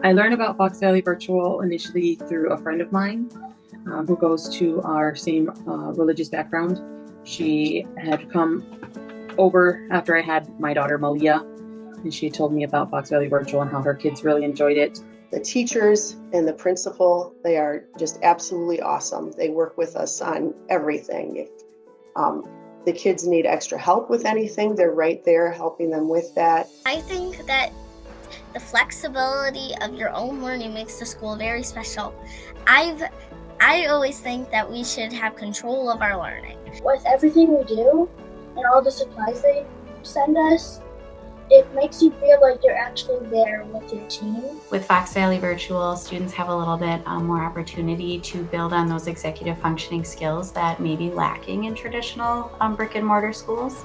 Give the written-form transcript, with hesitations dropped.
I learned about Fox Valley Virtual initially through a friend of mine who goes to our same religious background. She had come over after I had my daughter Malia, and she told me about Fox Valley Virtual and how her kids really enjoyed it. The teachers and the principal, they are just absolutely awesome. They work with us on everything. If the kids need extra help with anything, they're right there helping them with that. I think that the flexibility of your own learning makes the school very special. I always think that we should have control of our learning. With everything we do and all the supplies they send us, it makes you feel like you're actually there with your team. With Fox Valley Virtual, students have a little bit more opportunity to build on those executive functioning skills that may be lacking in traditional brick and mortar schools.